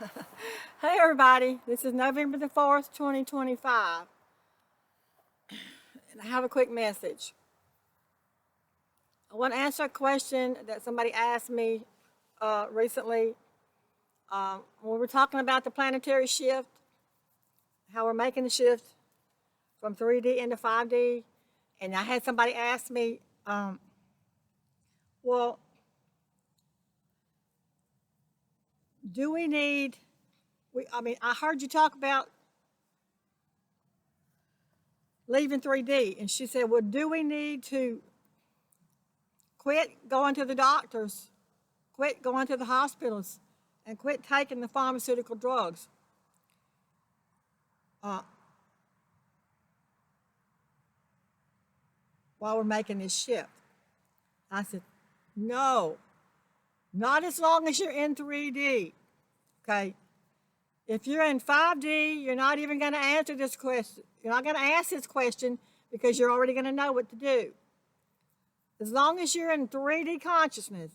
Hey everybody, this is November the 4th, 2025, and I have a quick message. I want to answer a question that somebody asked me recently. When we were talking about the planetary shift, how we're making the shift from 3D into 5D, and I had somebody ask me, well, do we need, I heard you talk about leaving 3D, and she said, well, do we need to quit going to the doctors, quit going to the hospitals, and quit taking the pharmaceutical drugs? While we're making this shift. I said, no, not as long as you're in 3D, okay? If you're in 5D, you're not even going to answer this question. You're not going to ask this question because you're already going to know what to do. As long as you're in 3D consciousness,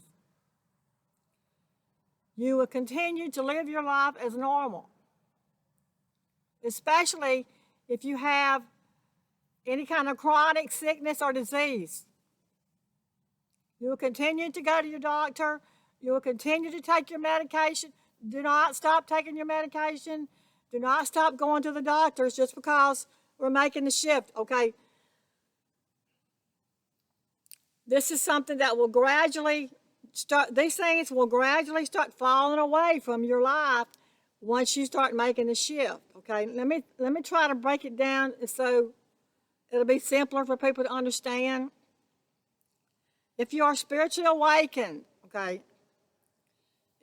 you will continue to live your life as normal, especially if you have any kind of chronic sickness or disease. You will continue to go to your doctor. You will continue to take your medication. Do not stop taking your medication. Do not stop going to the doctors just because we're making the shift, okay? This is something that will gradually start, these things will gradually start falling away from your life once you start making the shift, okay? Let me try to break it down so it'll be simpler for people to understand. If you are spiritually awakened, okay,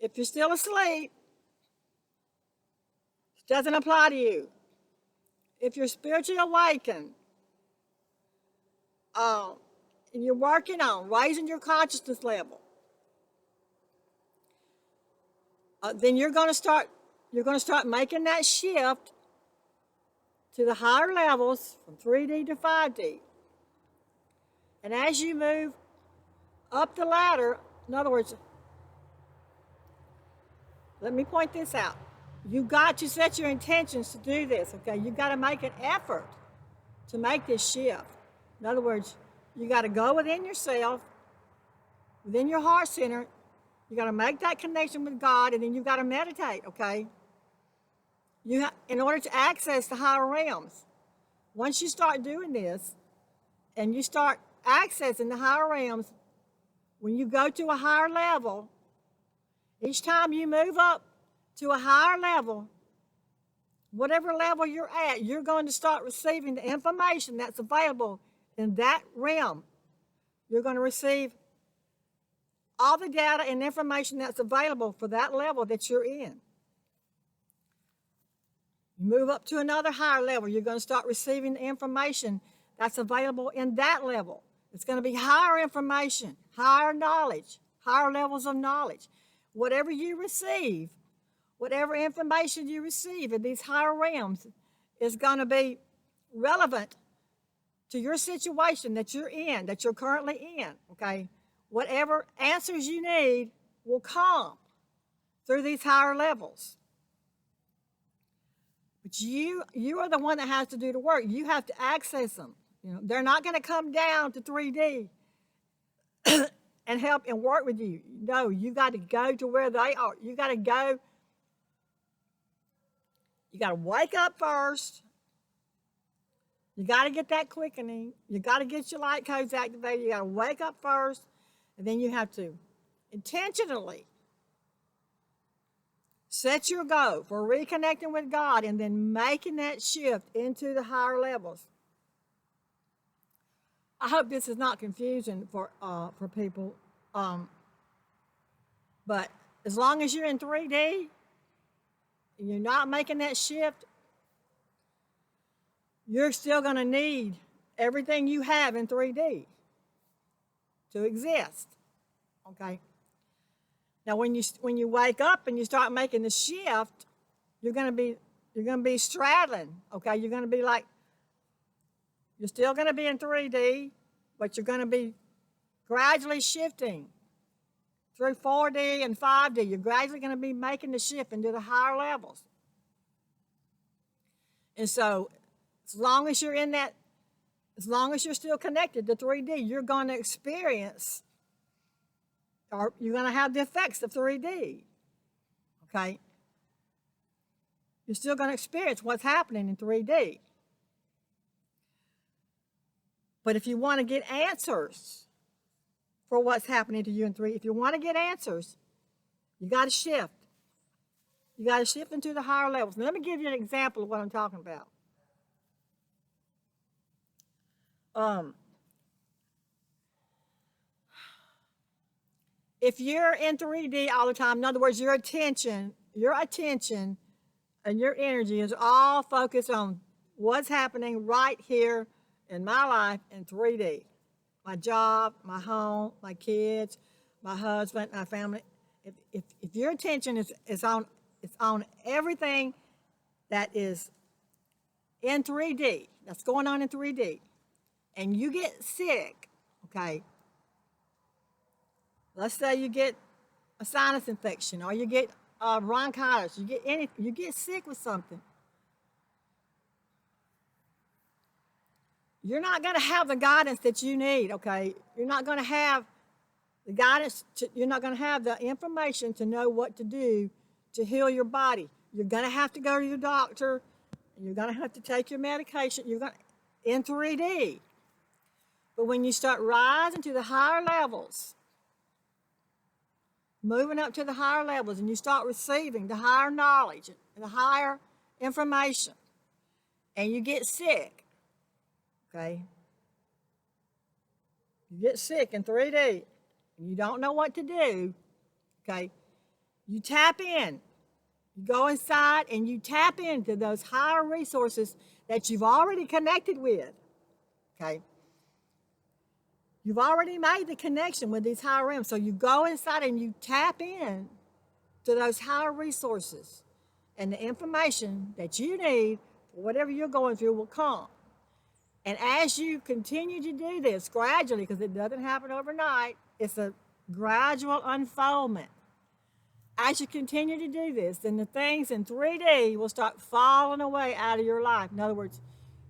if you're still asleep, it doesn't apply to you. If you're spiritually awakened, and you're working on raising your consciousness level, then you're going to start making that shift to the higher levels from 3D to 5D. And as you move up the ladder, in other words, let me point this out. You've got to set your intentions to do this, okay? You've got to make an effort to make this shift. In other words, you got to go within yourself, within your heart center. You got to make that connection with God, and then you've got to meditate, okay? In order to access the higher realms. Once you start doing this, and you start accessing the higher realms, when you go to a higher level, each time you move up to a higher level, whatever level you're at, you're going to start receiving the information that's available in that realm. You're going to receive all the data and information that's available for that level that you're in. You move up to another higher level, you're going to start receiving the information that's available in that level. It's going to be higher information, higher knowledge, higher levels of knowledge. Whatever you receive, whatever information you receive in these higher realms is going to be relevant to your situation that you're in, that you're currently in, okay? Whatever answers you need will come through these higher levels. But you are the one that has to do the work. You have to access them. You know, they're not going to come down to 3D and help and work with you. No, you got to go to where they are. You got to go. You got to wake up first. You got to get that quickening. You got to get your light codes activated. You got to wake up first, and then you have to intentionally set your goal for reconnecting with God and then making that shift into the higher levels. I hope this is not confusing for people. But as long as you're in 3D and you're not making that shift, you're still going to need everything you have in 3D to exist. Okay? Now, when you wake up and you start making the shift, you're going to be straddling. Okay? You're going to be like, you're still going to be in 3D, but you're going to be gradually shifting through 4D and 5D, you're gradually going to be making the shift into the higher levels. And so, as long as you're in that, as long as you're still connected to 3D, you're going to experience, or you're going to have the effects of 3D. Okay? You're still going to experience what's happening in 3D. But if you want to get answers for what's happening to you in 3, if you want to get answers, you got to shift. You got to shift into the higher levels. Now, let me give you an example of what I'm talking about. If you're in 3D all the time, in other words, your attention and your energy is all focused on what's happening right here in my life in 3D. My job, my home, my kids, my husband, my family. If your attention is on everything that is in 3D, that's going on in 3D, and you get sick, okay? Let's say you get a sinus infection, or you get bronchitis, you get sick with something. You're not going to have the guidance that you need, okay? You're not going to have the guidance, you're not going to have the information to know what to do to heal your body. You're going to have to go to your doctor. You're going to have to take your medication. You're going to, in 3D. But when you start rising to the higher levels, moving up to the higher levels, and you start receiving the higher knowledge and the higher information, and you get sick, okay? You get sick in 3D, and you don't know what to do, okay? You tap in. You go inside and you tap into those higher resources that you've already connected with, okay? You've already made the connection with these higher realms. So you go inside and you tap in to those higher resources, and the information that you need for whatever you're going through will come. And as you continue to do this gradually, because it doesn't happen overnight, it's a gradual unfoldment. As you continue to do this, then the things in 3D will start falling away out of your life. In other words,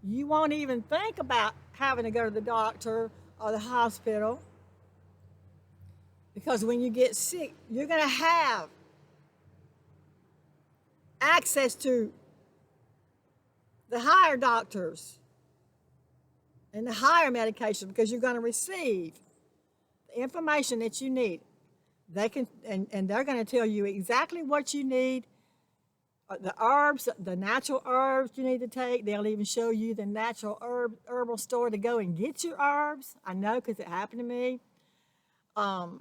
you won't even think about having to go to the doctor or the hospital, because when you get sick, you're going to have access to the higher doctors and the higher medication, because you're going to receive the information that you need. They can, and they're going to tell you exactly what you need, the herbs, the natural herbs you need to take. They'll even show you the natural herbal store to go and get your herbs. I know, because it happened to me. God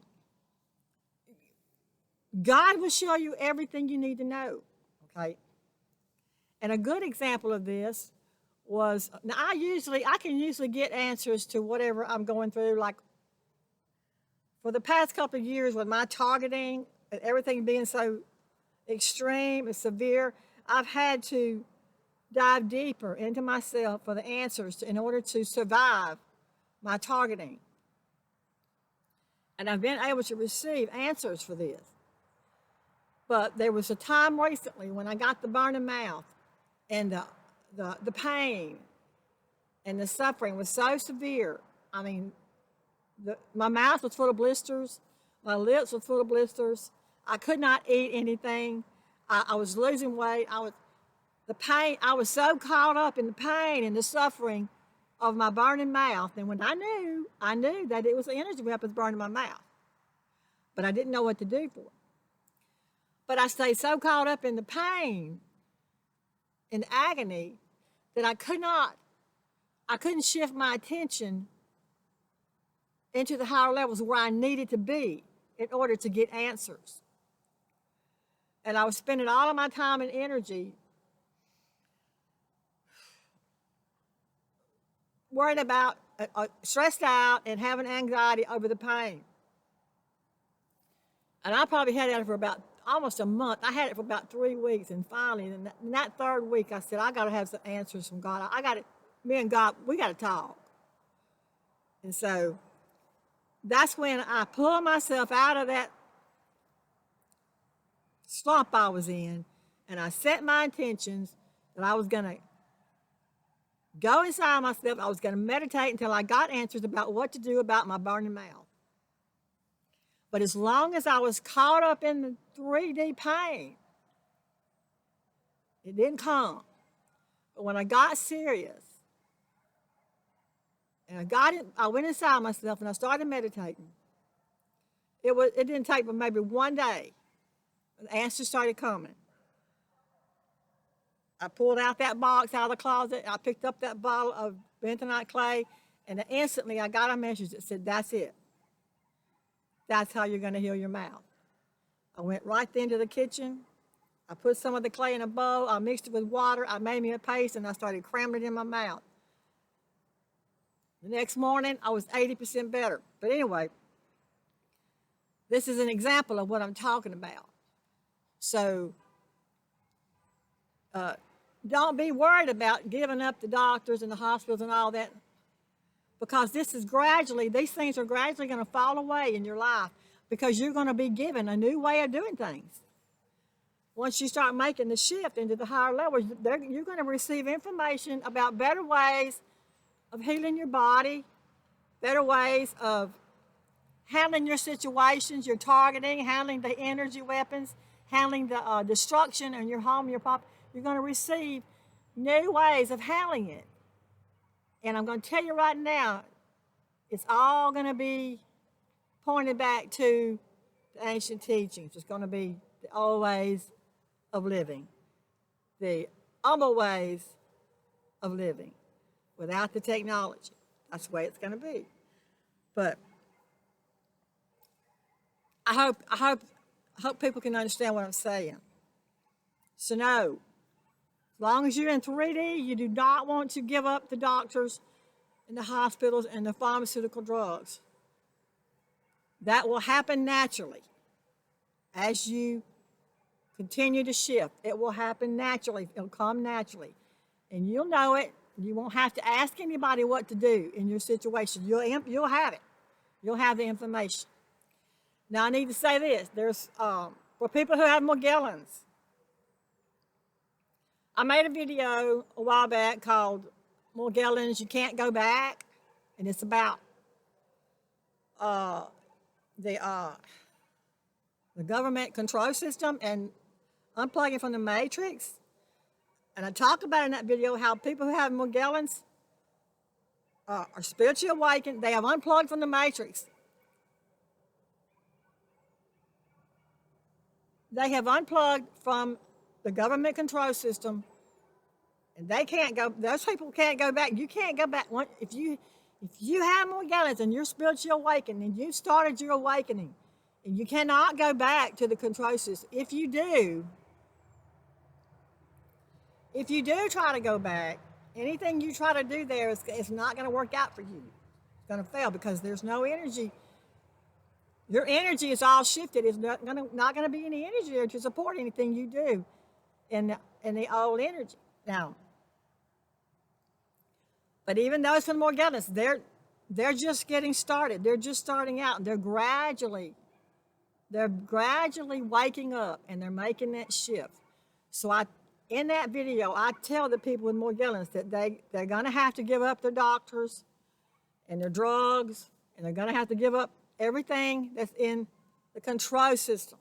will show you everything you need to know, okay? And a good example of this was, now I can usually get answers to whatever I'm going through. Like, for the past couple of years, with my targeting and everything being so extreme and severe, I've had to dive deeper into myself for the answers in order to survive my targeting. And I've been able to receive answers for this. But there was a time recently when I got the burning mouth, and the pain and the suffering was so severe. I mean, my mouth was full of blisters. My lips were full of blisters. I could not eat anything. I was losing weight. The pain. I was so caught up in the pain and the suffering of my burning mouth. And when I knew that it was the energy weapons burning my mouth, but I didn't know what to do for it. But I stayed so caught up in the pain and agony that I couldn't shift my attention into the higher levels where I needed to be in order to get answers. And I was spending all of my time and energy worried about, stressed out and having anxiety over the pain. And I probably had it for about almost a month. I had it for about 3 weeks, and finally, in that third week, I said, I got to have some answers from God. Me and God, we got to talk. And so that's when I pulled myself out of that slump I was in, and I set my intentions that I was going to go inside myself. I was going to meditate until I got answers about what to do about my burning mouth. But as long as I was caught up in the 3D pain, it didn't come. But when I got serious, and I went inside myself and I started meditating. It didn't take but maybe one day. The answers started coming. I pulled out that box out of the closet. I picked up that bottle of bentonite clay, and instantly I got a message that said, "That's it. That's how you're going to heal your mouth." I went right then to the kitchen. I put some of the clay in a bowl. I mixed it with water. I made me a paste, and I started cramming it in my mouth. The next morning, I was 80% better. But anyway, this is an example of what I'm talking about. So don't be worried about giving up the doctors and the hospitals and all that, because these things are gradually going to fall away in your life, because you're going to be given a new way of doing things. Once you start making the shift into the higher levels, you're going to receive information about better ways of healing your body, better ways of handling your situations, your targeting, handling the energy weapons, handling the destruction in your home, your property. You're going to receive new ways of handling it. And I'm going to tell you right now, it's all going to be pointed back to the ancient teachings. It's going to be the old ways of living, the humble ways of living without the technology. That's the way it's going to be. But I hope people can understand what I'm saying. So no, as long as you're in 3D, you do not want to give up the doctors and the hospitals and the pharmaceutical drugs. That will happen naturally as you continue to shift. It will happen naturally. It'll come naturally. And you'll know it. You won't have to ask anybody what to do in your situation. You'll have it. You'll have the information. Now, I need to say this. There's, for people who have Morgellons, I made a video a while back called Morgellons, You Can't Go Back. And it's about the government control system and unplugging from the matrix. And I talked about in that video how people who have Morgellons are spiritually awakened. They have unplugged from the matrix. They have unplugged from the government control system, and they can't go. Those people can't go back. You can't go back. If you have Morgellons and you're spiritually awakened and you started your awakening, and you cannot go back to the control system. If you do try to go back, anything you try to do there is not going to work out for you. It's going to fail because there's no energy. Your energy is all shifted. It's not going to be any energy there to support anything you do in the old energy. Now, but even those with Morgellons, they're just getting started. They're just starting out, and they're gradually waking up, and they're making that shift. So in that video, I tell the people with Morgellons that they're going to have to give up their doctors and their drugs, and they're going to have to give up everything that's in the control system.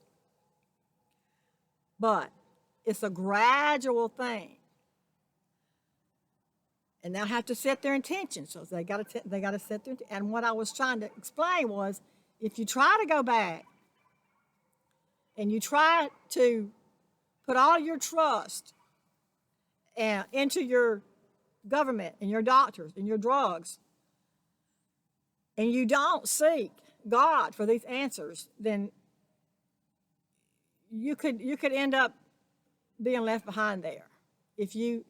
But it's a gradual thing. And they'll have to set their intentions. So they got to set their. And what I was trying to explain was, if you try to go back and you try to put all your trust into your government and your doctors and your drugs, and you don't seek God for these answers, then you could end up being left behind there. If you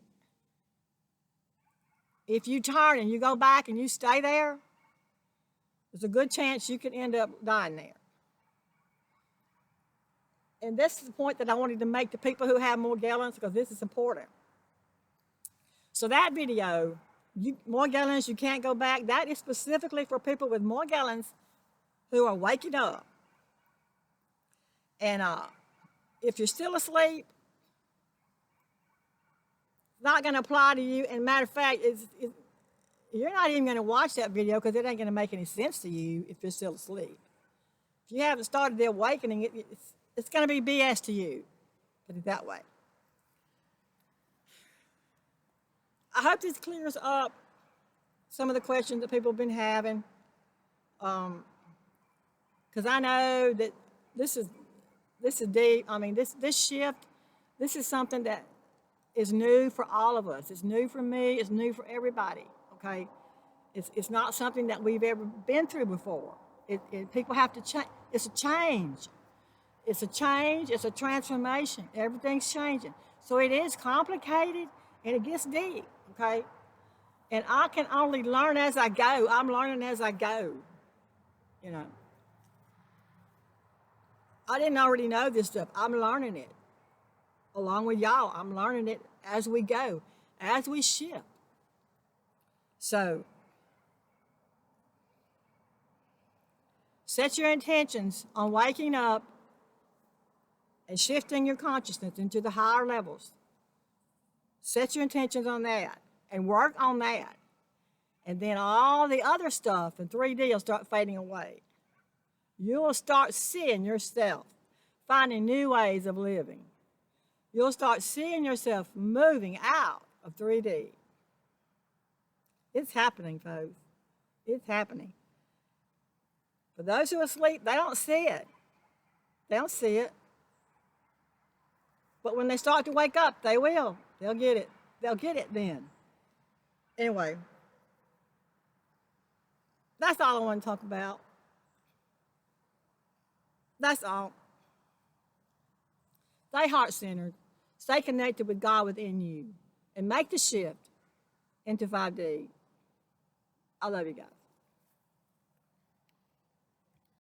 turn and you go back and you stay there, there's a good chance you could end up dying there. And this is the point that I wanted to make to people who have Morgellons, because this is important. So that video, Morgellons, You Can't Go Back, that is specifically for people with Morgellons who are waking up. And If you're still asleep, it's not going to apply to you. And matter of fact, you're not even going to watch that video because it ain't going to make any sense to you if you're still asleep. If you haven't started the awakening, it's going to be BS to you. Put it that way. I hope this clears up some of the questions that people have been having. Because I know that this is deep. I mean, this shift, this is something that is new for all of us. It's new for me. It's new for everybody. Okay, it's not something that we've ever been through before. People have to change. It's a change. It's a change. It's a transformation. Everything's changing. So it is complicated and it gets deep. Okay, and I can only learn as I go. I'm learning as I go. You know, I didn't already know this stuff. I'm learning it along with y'all. I'm learning it as we go, as we shift. So, set your intentions on waking up and shifting your consciousness into the higher levels. Set your intentions on that and work on that. And then all the other stuff in 3D will start fading away. You'll start seeing yourself, finding new ways of living. You'll start seeing yourself moving out of 3D. It's happening, folks. It's happening. For those who are asleep, they don't see it. They don't see it. But when they start to wake up, they will. They'll get it. They'll get it then. Anyway, that's all I want to talk about. That's all. Stay heart-centered. Stay connected with God within you. And make the shift into 5D. I love you guys.